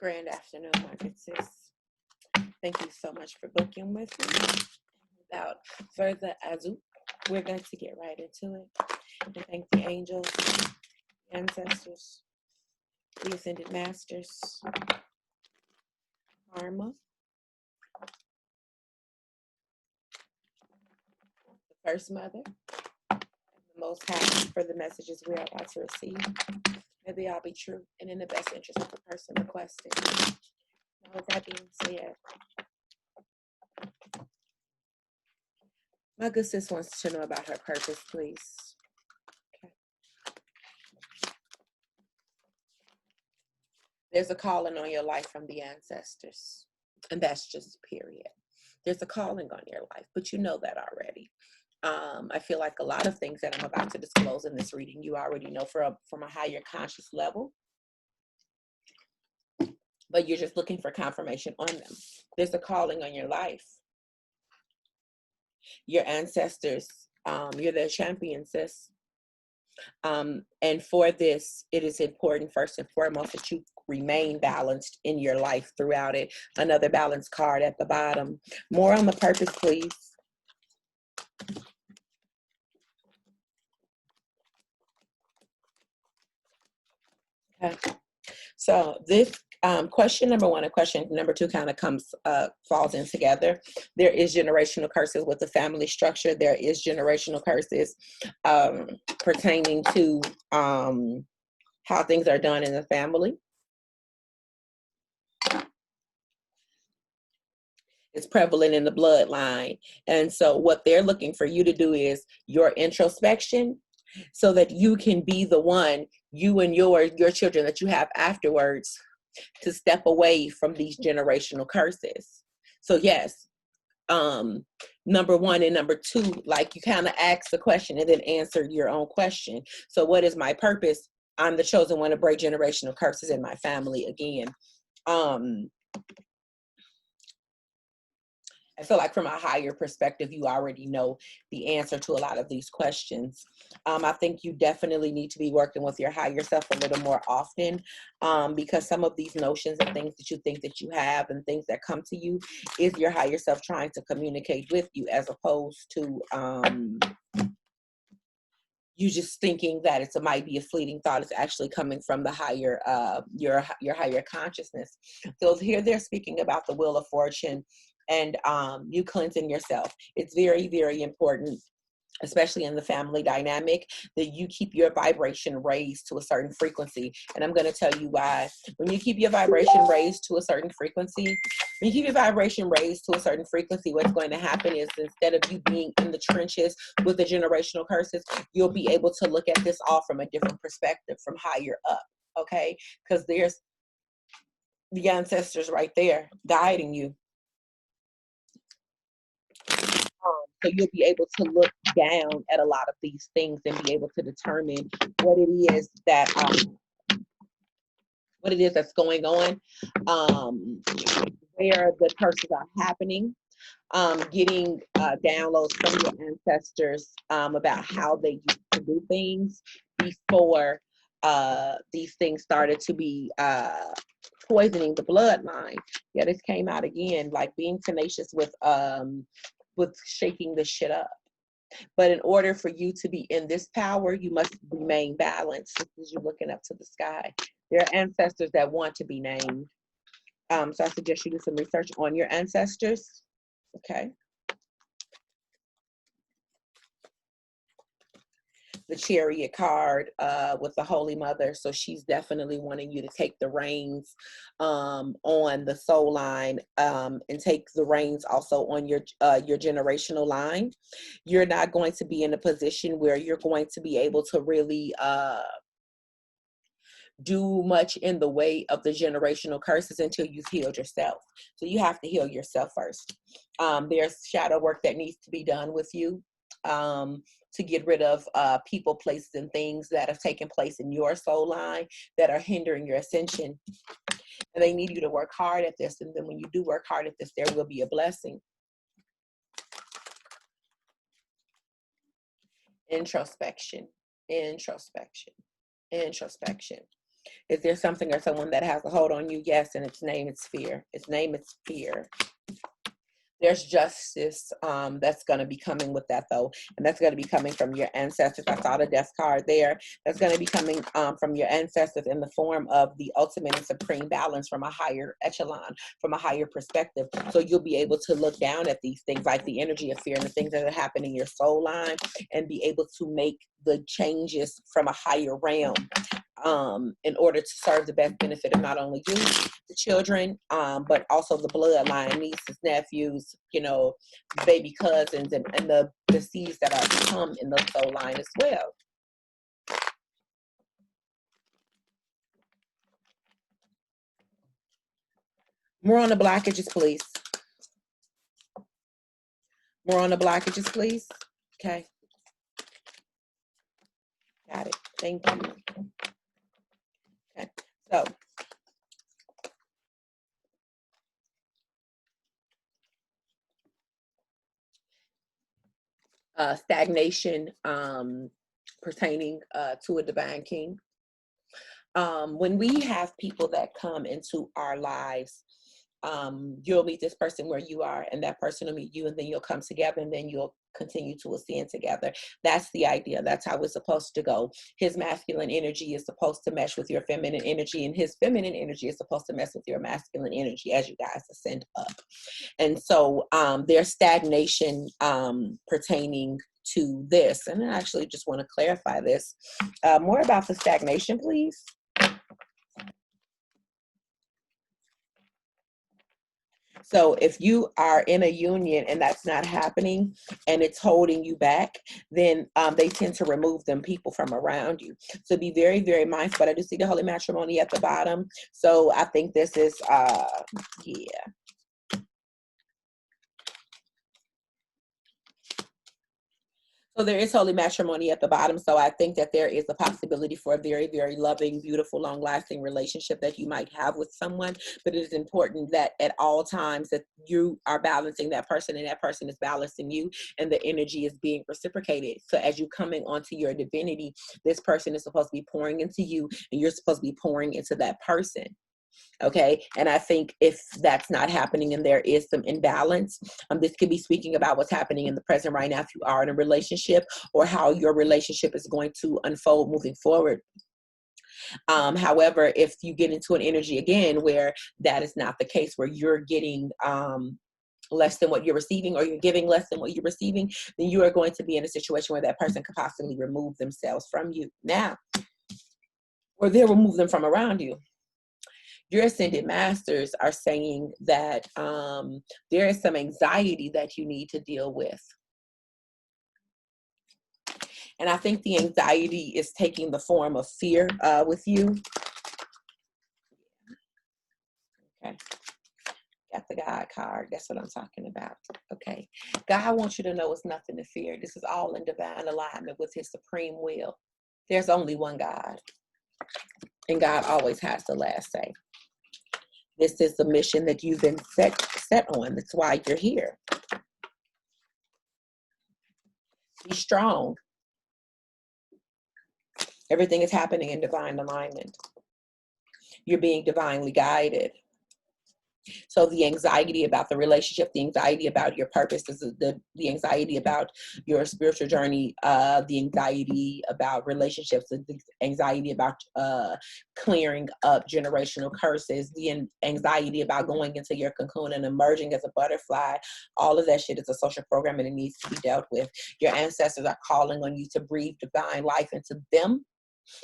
Grand afternoon, my good sis. Thank you so much for booking with me. Without further ado, we're going to get right into it. And thank the angels, the ancestors, the ascended masters, karma, the first mother, and the most high for the messages we are about to receive. May they all be true and in the best interest of the person requesting. Now, with that being said, my good sis wants to know about her purpose, please. Okay. There's a calling on your life from the ancestors, and that's just period. There's a calling on your life, but you know that already. I feel like a lot of things that I'm about to disclose in this reading, you already know from a higher conscious level, but you're just looking for confirmation on them. There's a calling on your life. Your ancestors, you're their champion, sis. And for this, it is important, first and foremost, that you remain balanced in your life throughout it. Another balance card at the bottom. More on the purpose, please. Okay. So this question number one and question number two kind of falls in together. There is generational curses with the family structure. There is generational curses pertaining to how things are done in the family. It's prevalent in the bloodline. And so what they're looking for you to do is your introspection, so that you can be the one, you and your children that you have afterwards, to step away from these generational curses. So yes, number one and number two, like you kind of ask the question and then answer your own question. So what is my purpose? I'm the chosen one to break generational curses in my family again. I feel like from a higher perspective, you already know the answer to a lot of these questions. I think you definitely need to be working with your higher self a little more often, because some of these notions and things that you think that you have and things that come to you is your higher self trying to communicate with you, as opposed to you just thinking that it might be a fleeting thought. It's actually coming from the higher, your higher consciousness. So here they're speaking about the Wheel of Fortune and you cleansing yourself. It's very, very important, especially in the family dynamic, that you keep your vibration raised to a certain frequency. And I'm going to tell you why. When you keep your vibration raised to a certain frequency, what's going to happen is, instead of you being in the trenches with the generational curses, you'll be able to look at this all from a different perspective, from higher up, okay? Because there's the ancestors right there guiding you. So you'll be able to look down at a lot of these things and be able to determine what it is that's going on, where the curses are happening, getting downloads from your ancestors about how they used to do things before these things started to be poisoning the bloodline. Yeah, this came out again, like being tenacious with shaking this shit up. But in order for you to be in this power, you must remain balanced. As you're looking up to the sky, there are ancestors that want to be named. So I suggest you do some research on your ancestors. Okay. The Chariot card with the Holy Mother. So she's definitely wanting you to take the reins on the soul line, and take the reins also on your generational line. You're not going to be in a position where you're going to be able to really do much in the way of the generational curses until you've healed yourself. So you have to heal yourself first. There's shadow work that needs to be done with you, to get rid of people, places, and things that have taken place in your soul line that are hindering your ascension. And they need you to work hard at this. And then when you do work hard at this, there will be a blessing. Introspection, introspection, introspection. Is there something or someone that has a hold on you? Yes, and its name is fear. Its name is fear. There's justice that's going to be coming with that, though, and that's going to be coming from your ancestors. I saw the death card there. That's going to be coming from your ancestors in the form of the ultimate and supreme balance from a higher echelon, from a higher perspective. So you'll be able to look down at these things like the energy of fear and the things that are happening in your soul line and be able to make the changes from a higher realm in order to serve the best benefit of not only you, the children, but also the bloodline, nieces, nephews, you know, baby cousins, and the seeds that are to come in the soul line as well. More on the blockages, please. More on the blockages, please. Okay. Got it. Thank you. Okay. So, stagnation pertaining to a divine king. When we have people that come into our lives, you'll meet this person where you are, and that person will meet you, and then you'll come together, and then you'll continue to ascend together. That's the idea. That's how it's supposed to go. His masculine energy is supposed to mesh with your feminine energy, and his feminine energy is supposed to mess with your masculine energy as you guys ascend up. And so there's stagnation pertaining to this. And I actually just want to clarify this. More about the stagnation, please. So if you are in a union and that's not happening and it's holding you back, then they tend to remove them people from around you. So be very, very mindful. But I do see the holy matrimony at the bottom. So I think this is, yeah. So there is holy matrimony at the bottom. So I think that there is a possibility for a very, very loving, beautiful, long-lasting relationship that you might have with someone. But it is important that at all times that you are balancing that person and that person is balancing you and the energy is being reciprocated. So as you coming onto your divinity, this person is supposed to be pouring into you and you're supposed to be pouring into that person. Okay. And I think if that's not happening and there is some imbalance, this could be speaking about what's happening in the present right now if you are in a relationship or how your relationship is going to unfold moving forward. However, if you get into an energy again where that is not the case, where you're getting less than what you're receiving or you're giving less than what you're receiving, then you are going to be in a situation where that person could possibly remove themselves from you now, or they'll remove them from around you. Your ascended masters are saying that there is some anxiety that you need to deal with. And I think the anxiety is taking the form of fear with you. Okay. Got the God card. That's what I'm talking about. Okay. God wants you to know it's nothing to fear. This is all in divine alignment with his supreme will. There's only one God. And God always has the last say. This is the mission that you've been set on. That's why you're here. Be strong. Everything is happening in divine alignment. You're being divinely guided. So the anxiety about the relationship, the anxiety about your purpose, the anxiety about your spiritual journey, the anxiety about relationships, the anxiety about clearing up generational curses, the anxiety about going into your cocoon and emerging as a butterfly, all of that shit is a social program and it needs to be dealt with. Your ancestors are calling on you to breathe divine life into them,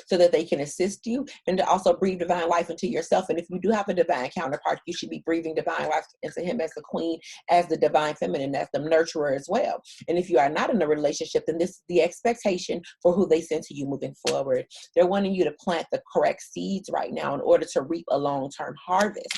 so that they can assist you, and to also breathe divine life into yourself. And if you do have a divine counterpart, you should be breathing divine life into him as the queen, as the divine feminine, as the nurturer as well. And if you are not in a relationship, then this is the expectation for who they send to you moving forward. They're wanting you to plant the correct seeds right now in order to reap a long-term harvest.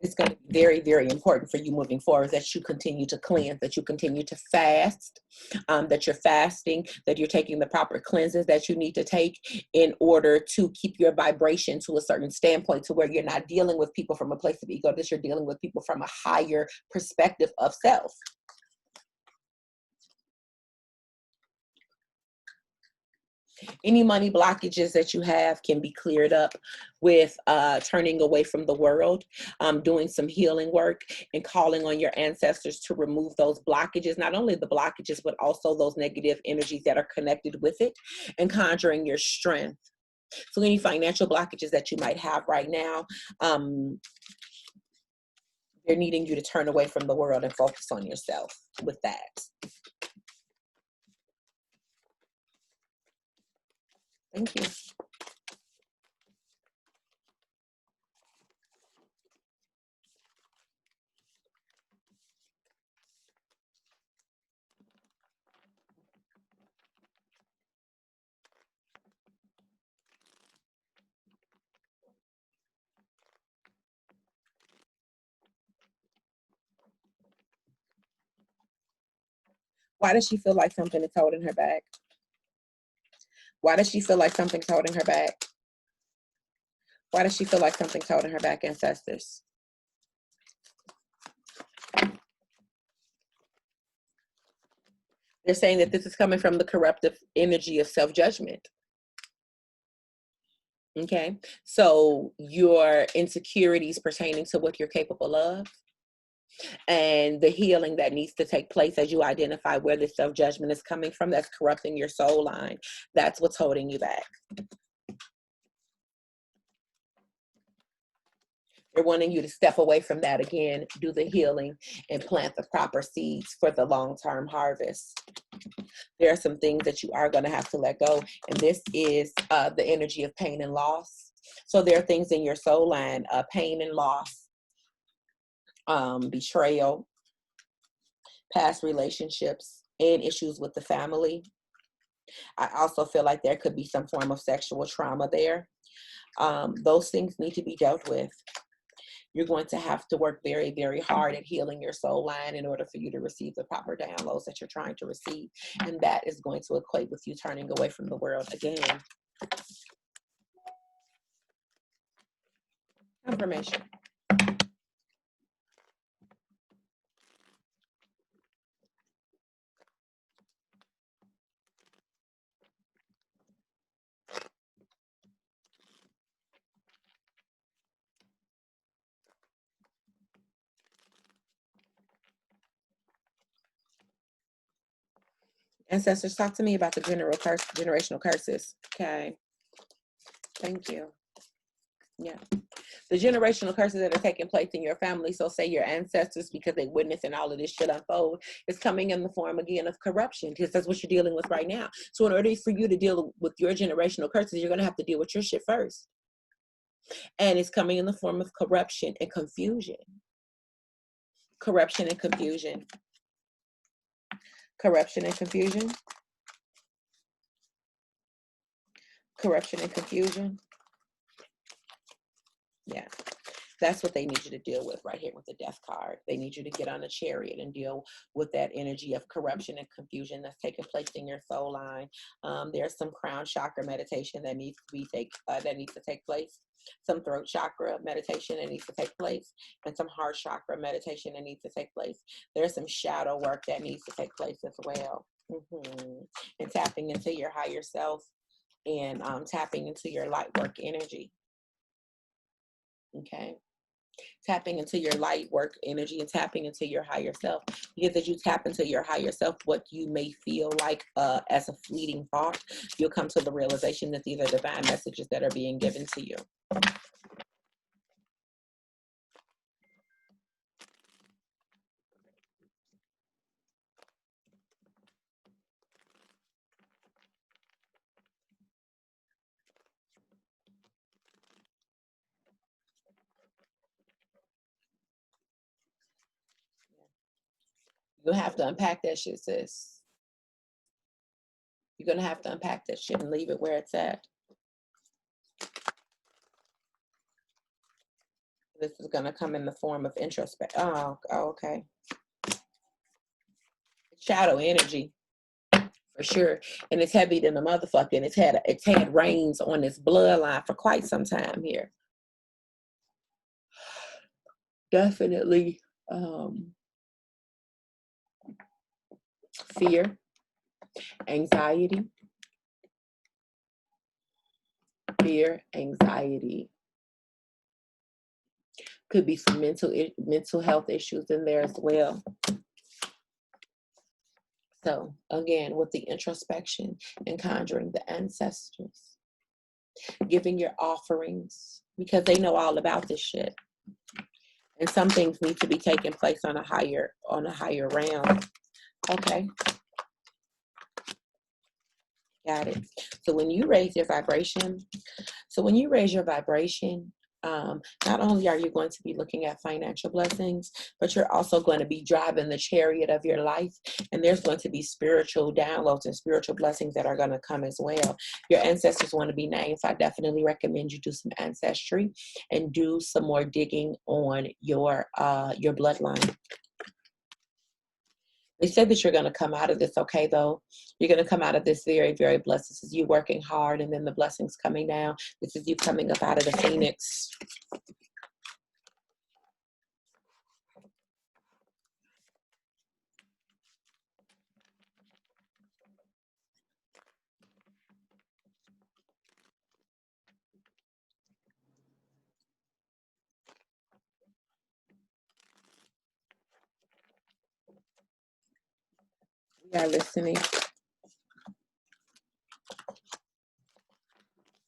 it's going to be very, very important for you moving forward that you continue to cleanse, that you continue to fast, that you're fasting, that you're taking the proper cleanses that you need to take in order to keep your vibration to a certain standpoint, to where you're not dealing with people from a place of ego, that you're dealing with people from a higher perspective of self. Any money blockages that you have can be cleared up with turning away from the world, doing some healing work, and calling on your ancestors to remove those blockages, not only the blockages, but also those negative energies that are connected with it, and conjuring your strength. So any financial blockages that you might have right now, they're needing you to turn away from the world and focus on yourself with that. Thank you. Why does she feel like something is holding her back? Why does she feel like something's holding her back? Why does she feel like something's holding her back, ancestors? They're saying that this is coming from the corruptive energy of self-judgment. Okay, so your insecurities pertaining to what you're capable of, and the healing that needs to take place as you identify where the self-judgment is coming from, that's corrupting your soul line. That's what's holding you back. They're wanting you to step away from that again, do the healing, and plant the proper seeds for the long-term harvest. There are some things that you are going to have to let go, and this is the energy of pain and loss. So there are things in your soul line, pain and loss, betrayal, past relationships, and issues with the family. I also feel like there could be some form of sexual trauma there. Those things need to be dealt with. You're going to have to work very, very hard at healing your soul line in order for you to receive the proper downloads that you're trying to receive. And that is going to equate with you turning away from the world again. Confirmation. Ancestors, talk to me about the generational curses. Okay. Thank you. Yeah. The generational curses that are taking place in your family, so say your ancestors, because they witnessing all of this shit unfold, is coming in the form again of corruption, because that's what you're dealing with right now. So in order for you to deal with your generational curses, you're going to have to deal with your shit first. And it's coming in the form of corruption and confusion. Corruption and confusion. Corruption and confusion. Corruption and confusion. Yeah. That's what they need you to deal with right here with the death card. They need you to get on a chariot and deal with that energy of corruption and confusion that's taking place in your soul line. There's some crown chakra meditation that needs to take place. Some throat chakra meditation that needs to take place, and some heart chakra meditation that needs to take place. There's some shadow work that needs to take place as well. And tapping into your higher self, and tapping into your light work energy. Okay. Tapping into your light work energy and tapping into your higher self. Because as you tap into your higher self, what you may feel like as a fleeting thought, you'll come to the realization that these are divine messages that are being given to you. You'll have to unpack that shit, sis. You're going to have to unpack that shit and leave it where it's at. This is going to come in the form of introspect. Oh, okay. Shadow energy, for sure. And it's heavy than a motherfucker. And it's had rains on this bloodline for quite some time here. Definitely fear, anxiety. Fear, anxiety. Could be some mental health issues in there as well. So again, with the introspection and conjuring the ancestors, giving your offerings, because they know all about this shit. And some things need to be taking place on a higher realm. Okay. Got it. So when you raise your vibration, not only are you going to be looking at financial blessings, but you're also going to be driving the chariot of your life. And there's going to be spiritual downloads and spiritual blessings that are going to come as well. Your ancestors want to be named. So I definitely recommend you do some ancestry and do some more digging on your bloodline. They said that you're going to come out of this okay, though. You're going to come out of this very, very blessed. This is you working hard and then the blessings coming down. This is you coming up out of the phoenix. We are listening.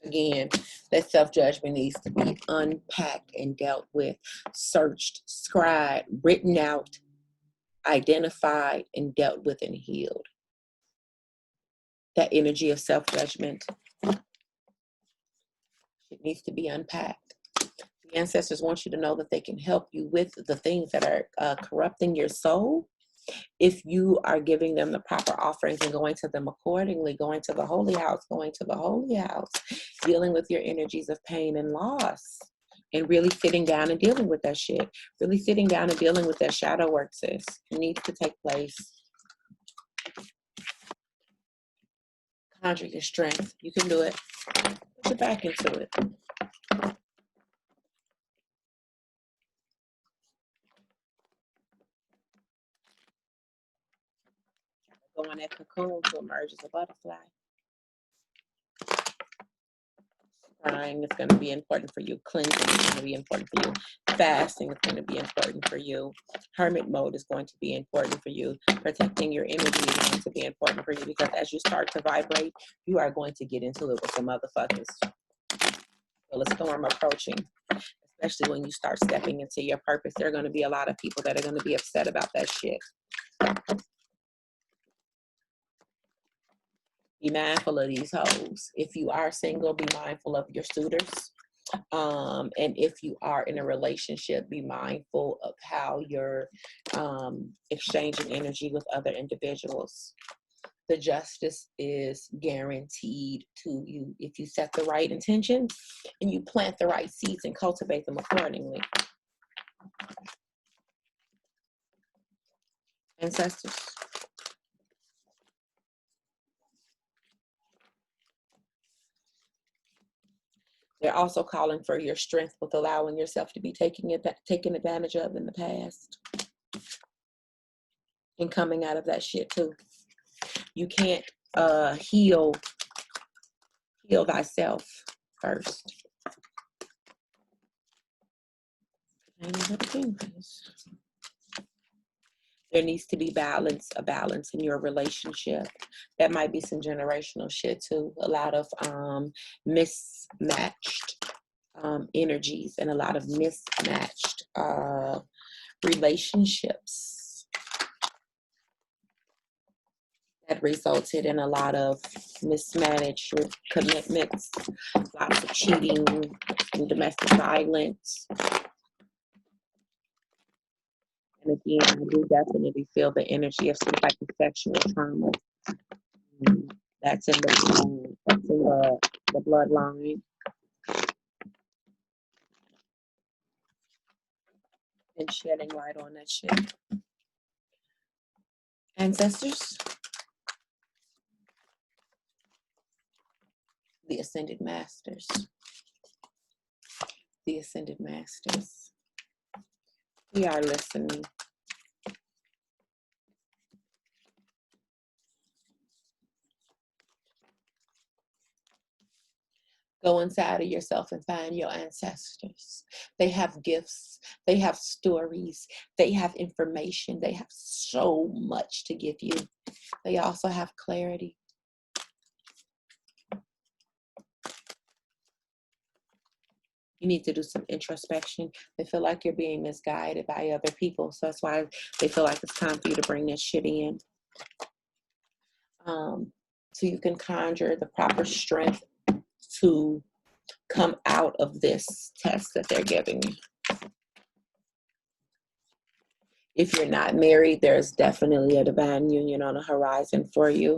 Again, that self-judgment needs to be unpacked and dealt with, searched, scribed, written out, identified, and dealt with and healed. That energy of self-judgment, it needs to be unpacked. The ancestors want you to know that they can help you with the things that are corrupting your soul. If you are giving them the proper offerings and going to them accordingly, going to the holy house, dealing with your energies of pain and loss, and really sitting down and dealing with that shit, really sitting down and dealing with that shadow work, sis. It needs to take place. Conjure your strength. You can do it. Put your back into it. Go on that cocoon to emerge as a butterfly. Crying is going to be important for you. Cleansing is going to be important for you. Fasting is going to be important for you. Hermit mode is going to be important for you. Protecting your energy is going to be important for you, because as you start to vibrate, you are going to get into it with some motherfuckers. Well, a storm approaching, especially when you start stepping into your purpose. There are going to be a lot of people that are going to be upset about that shit. Be mindful of these hoes. If you are single, be mindful of your suitors. And if you are in a relationship, be mindful of how you're exchanging energy with other individuals. The justice is guaranteed to you if you set the right intentions and you plant the right seeds and cultivate them accordingly. Ancestors. They're also calling for your strength with allowing yourself to be taken advantage of in the past. And coming out of that shit too. You can't heal thyself first. There needs to be a balance in your relationship. That might be some generational shit too. A lot of mismatched energies and a lot of mismatched relationships that resulted in a lot of mismanaged commitments, lots of cheating and domestic violence. And again, I do definitely feel the energy of some type of sexual trauma. That's in the bloodline. and shedding light on that shit. Ancestors, the Ascended Masters. The Ascended Masters. We are listening. Go inside of yourself and find your ancestors. They have gifts, they have stories, they have information, they have so much to give you. They also have clarity. You need to do some introspection. They feel like you're being misguided by other people. So that's why they feel like it's time for you to bring this shit in. So you can conjure the proper strength to come out of this test that they're giving you. If you're not married, there's definitely a divine union on the horizon for you.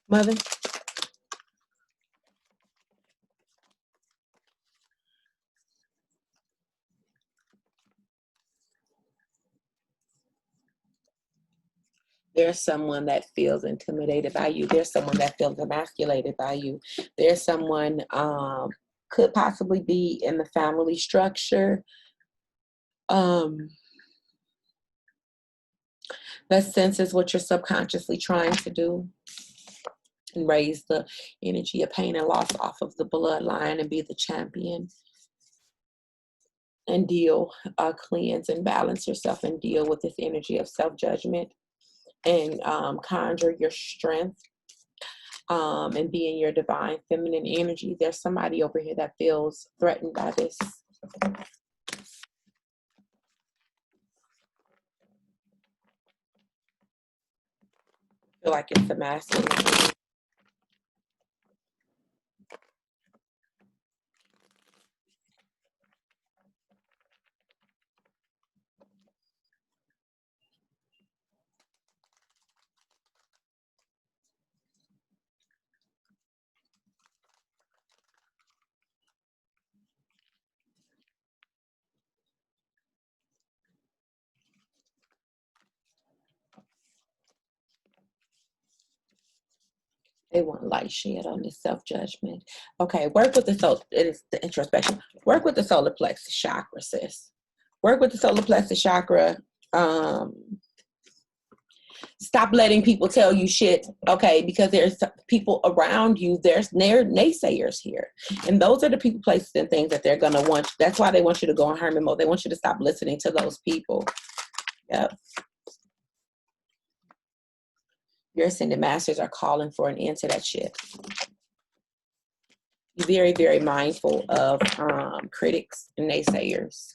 Mother? There's someone that feels intimidated by you. There's someone that feels emasculated by you. There's someone could possibly be in the family structure. That senses what you're subconsciously trying to do and raise the energy of pain and loss off of the bloodline and be the champion and deal, cleanse and balance yourself and deal with this energy of self-judgment and conjure your strength and be in your divine feminine energy. There's somebody over here that feels threatened by this. Feel like it's the masculine. They want light shed on this self-judgment. Okay, work with the soul. It is the introspection. Work with the solar plexus chakra, sis. Work with the solar plexus chakra. Stop letting people tell you shit, okay? Because there's people around you. There's naysayers here, and those are the people, places, and things that they're gonna want. That's why they want you to go in hermit mode. They want you to stop listening to those people. Yep. Your ascended masters are calling for an end to that shit. Be very, very mindful of critics and naysayers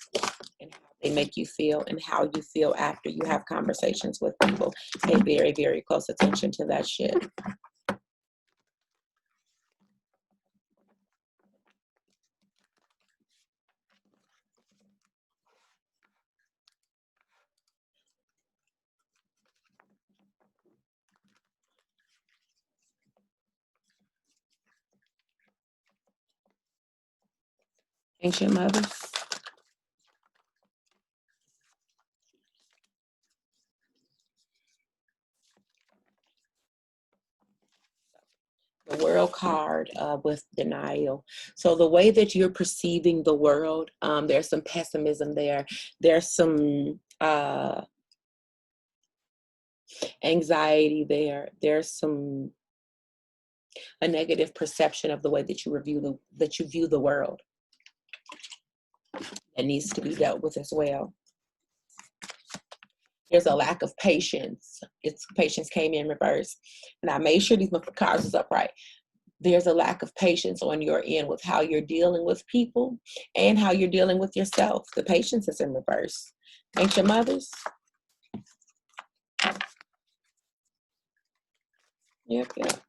and how they make you feel and how you feel after you have conversations with people. Pay very, very close attention to that shit. Ancient mothers. The world card with denial. So the way that you're perceiving the world, there's some pessimism there. There's some anxiety there. There's some a negative perception of the way that you view the world. That needs to be dealt with as well. There's a lack of patience. Patience came in reverse. And I made sure these cards is upright. There's a lack of patience on your end with how you're dealing with people and how you're dealing with yourself. The patience is in reverse. Ancient mothers. Yep, yep.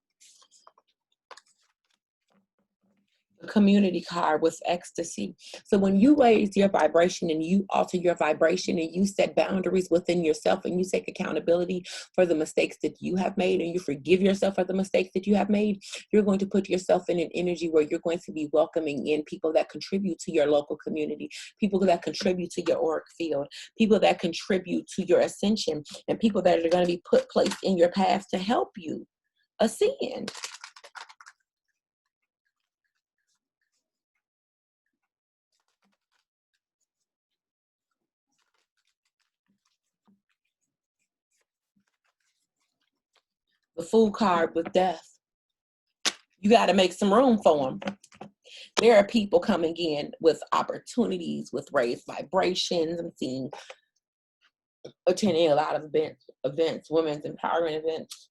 Community card was ecstasy. So when you raise your vibration and you alter your vibration and you set boundaries within yourself and you take accountability for the mistakes that you have made and you forgive yourself for the mistakes that you have made, you're going to put yourself in an energy where you're going to be welcoming in people that contribute to your local community, people that contribute to your auric field, people that contribute to your ascension, and people that are going to be placed in your path to help you ascend. The Fool card with death. You got to make some room for them. There are people coming in with opportunities, with raised vibrations. I'm seeing attending a lot of events, women's empowerment events.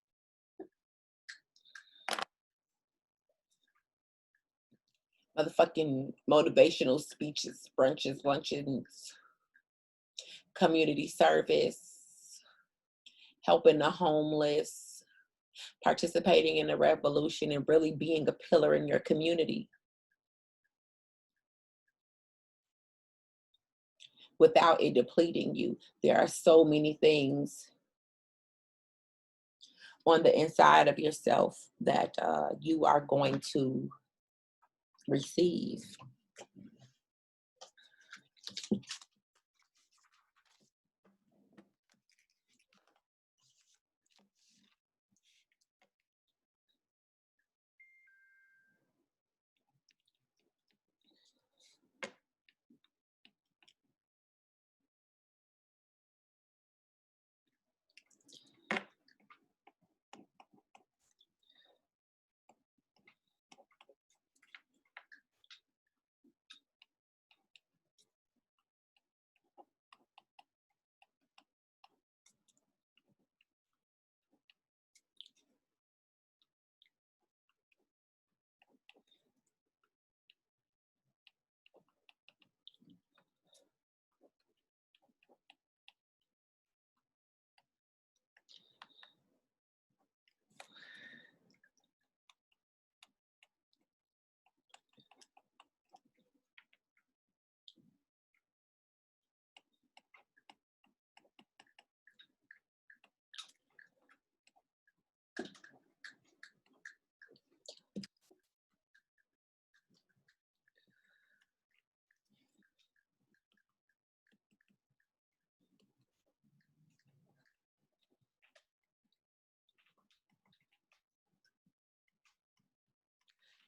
Motherfucking motivational speeches, brunches, luncheons, community service, helping the homeless, participating in the revolution, and really being a pillar in your community without it depleting you. There are so many things on the inside of yourself that you are going to receive.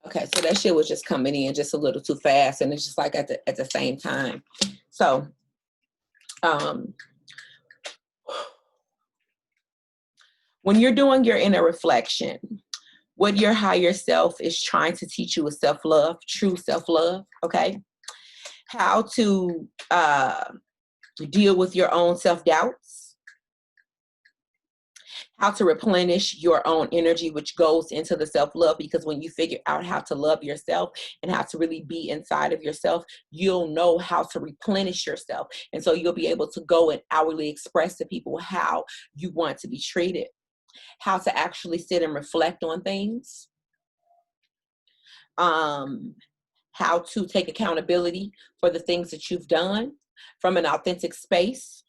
Okay, so that shit was just coming in just a little too fast, and it's just like at the same time. So, when you're doing your inner reflection, what your higher self is trying to teach you is self-love, true self-love. Okay, how to deal with your own self-doubts, how to replenish your own energy, which goes into the self-love, because when you figure out how to love yourself and how to really be inside of yourself, you'll know how to replenish yourself. And so you'll be able to go and outwardly express to people how you want to be treated, how to actually sit and reflect on things, how to take accountability for the things that you've done from an authentic space.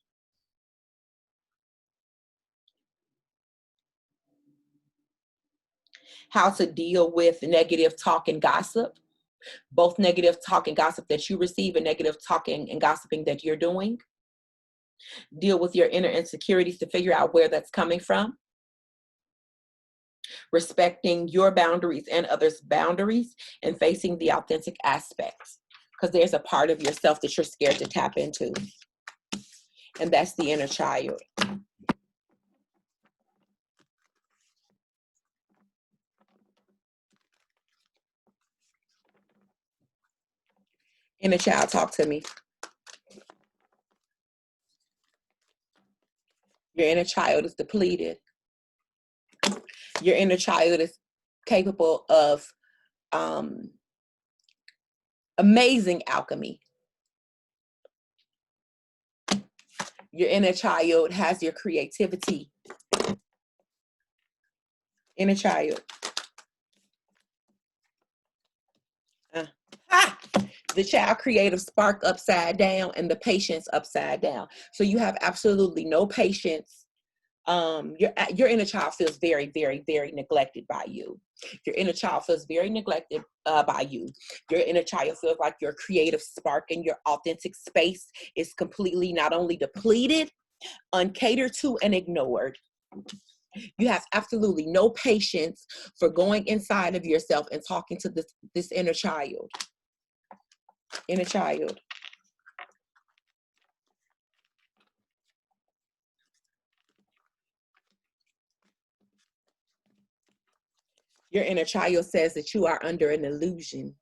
How to deal with negative talk and gossip, both negative talk and gossip that you receive and negative talking and gossiping that you're doing. Deal with your inner insecurities to figure out where that's coming from. Respecting your boundaries and others' boundaries, and facing the authentic aspects, because there's a part of yourself that you're scared to tap into, and that's the inner child. Inner child, talk to me. Your inner child is depleted. Your inner child is capable of amazing alchemy. Your inner child has your creativity. Inner child. Ha! The child creative spark upside down and the patience upside down. So you have absolutely no patience. Your inner child feels very, very, very neglected by you. Your inner child feels very neglected by you. Your inner child feels like your creative spark and your authentic space is completely not only depleted, uncatered to, and ignored. You have absolutely no patience for going inside of yourself and talking to this inner child. Inner child. Your inner child says that you are under an illusion.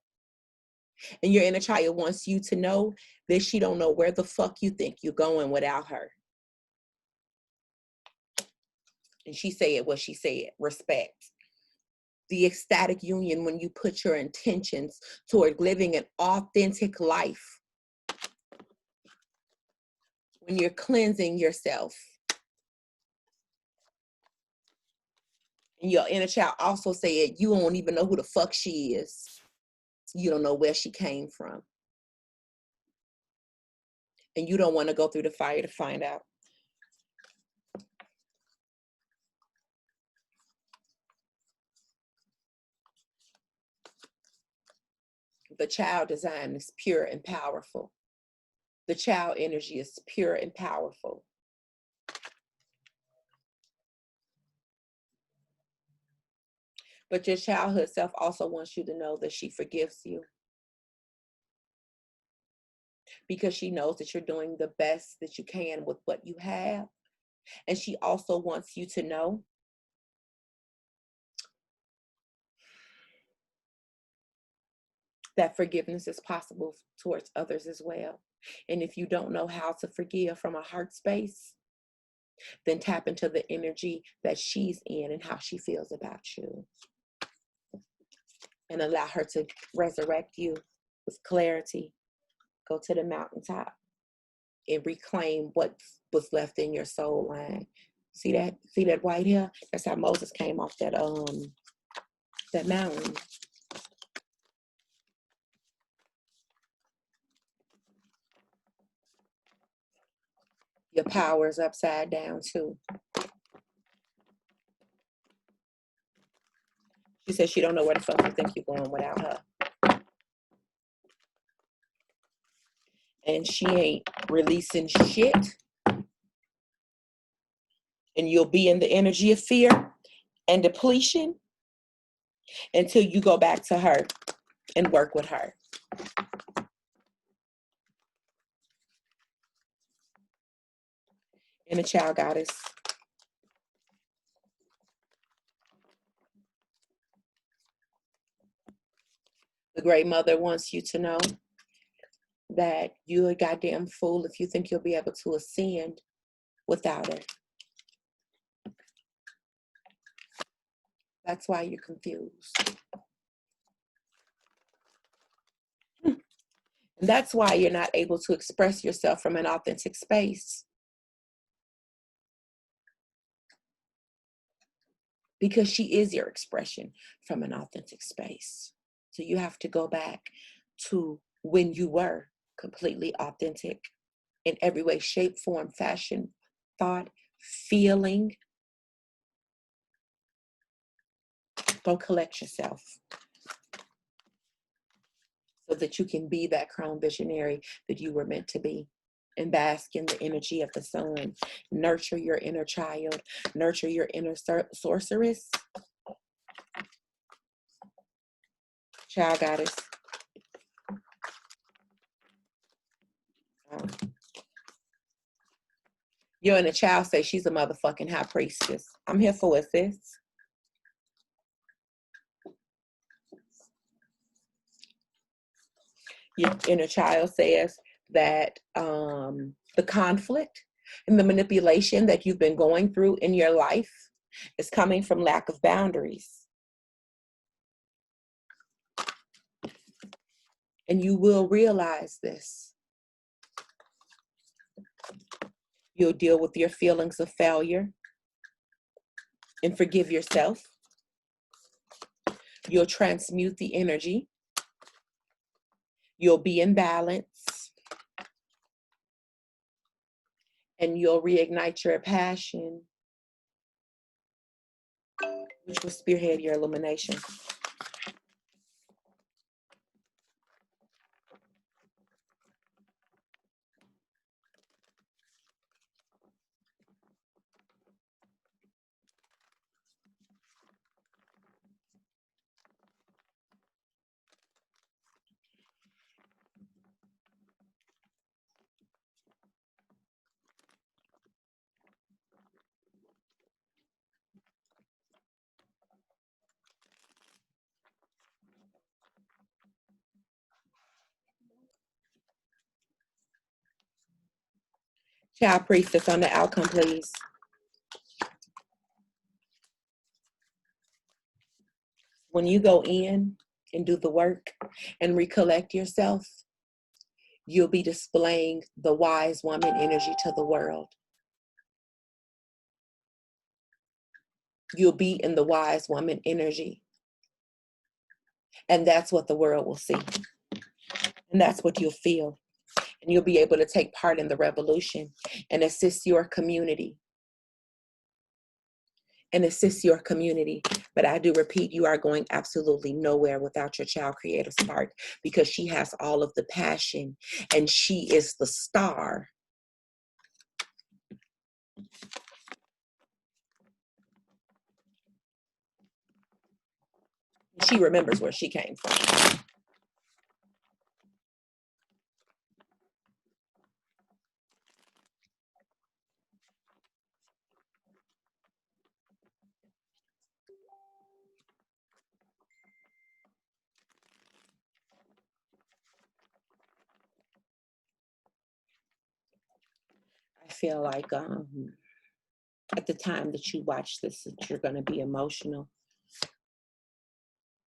And your inner child wants you to know that she don't know where the fuck you think you're going without her. And she said what she said, respect. The ecstatic union when you put your intentions toward living an authentic life. When you're cleansing yourself. And your inner child also said you don't even know who the fuck she is. You don't know where she came from. And you don't want to go through the fire to find out. The child design is pure and powerful. The child energy is pure and powerful. But your childhood self also wants you to know that she forgives you. Because she knows that you're doing the best that you can with what you have. And she also wants you to know that forgiveness is possible towards others as well. And if you don't know how to forgive from a heart space, then tap into the energy that she's in and how she feels about you. And allow her to resurrect you with clarity. Go to the mountaintop and reclaim what was left in your soul line. See that white hair? That's how Moses came off that mountain. Your power is upside down too. She said she don't know where the fuck you think you're going without her. And she ain't releasing shit. And you'll be in the energy of fear and depletion until you go back to her and work with her. Inner child goddess. The great mother wants you to know that you're a goddamn fool if you think you'll be able to ascend without her. That's why you're confused. And that's why you're not able to express yourself from an authentic space. Because she is your expression from an authentic space. So you have to go back to when you were completely authentic in every way, shape, form, fashion, thought, feeling. Go collect yourself so that you can be that crown visionary that you were meant to be. And bask in the energy of the sun. Nurture your inner child. Nurture your inner sorceress. Child goddess. Your inner child say she's a motherfucking high priestess. I'm here for it, sis. Your inner child says that the conflict and the manipulation that you've been going through in your life is coming from lack of boundaries. And you will realize this. You'll deal with your feelings of failure and forgive yourself You'll transmute the energy. You'll be in balance. And you'll reignite your passion, which will spearhead your illumination. Child priestess on the outcome, please. When you go in and do the work and recollect yourself, you'll be displaying the wise woman energy to the world. You'll be in the wise woman energy. And that's what the world will see. And that's what you'll feel. And you'll be able to take part in the revolution and assist your community. But I do repeat, you are going absolutely nowhere without your child creative spark, because she has all of the passion and she is the star. She remembers where she came from. I feel like at the time that you watch this, that you're going to be emotional,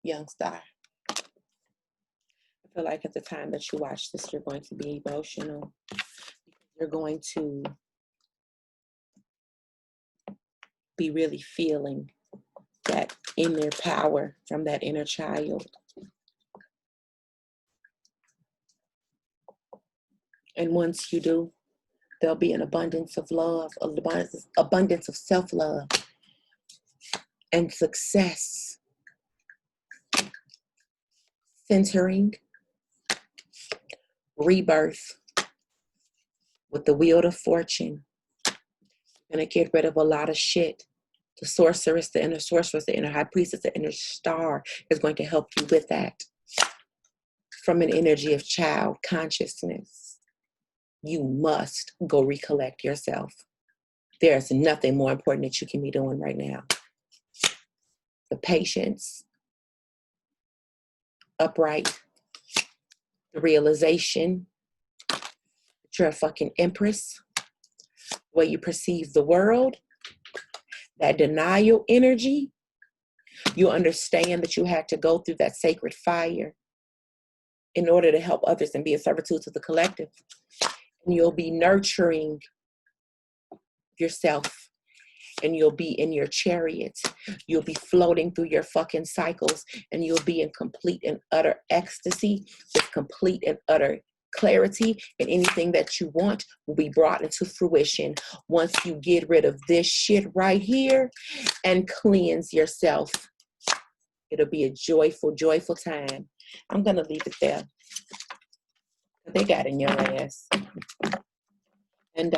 young star. I feel like at the time that you watch this, you're going to be emotional. You're going to be really feeling that inner power from that inner child. And once you do, there'll be an abundance of love, abundance of self-love and success, centering, rebirth with the wheel of fortune. Gonna get rid of a lot of shit. The sorceress, the inner sorceress, the inner high priestess, the inner star is going to help you with that. From an energy of child consciousness, you must go recollect yourself. There's nothing more important that you can be doing right now. The patience, upright, the realization that you're a fucking empress, the way you perceive the world, that denial energy, you understand that you had to go through that sacred fire in order to help others and be a servitude to the collective. And you'll be nurturing yourself, and you'll be in your chariots. You'll be floating through your fucking cycles, and you'll be in complete and utter ecstasy, with complete and utter clarity, and anything that you want will be brought into fruition once you get rid of this shit right here and cleanse yourself. It'll be a joyful, joyful time. I'm gonna leave it there. They got in your ass. And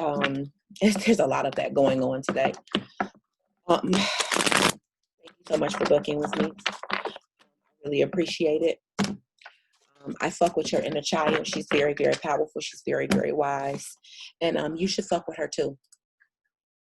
there's a lot of that going on today. Thank you so much for booking with me. I really appreciate it. I fuck with your inner child. She's very, very powerful. She's very, very wise. And you should fuck with her too.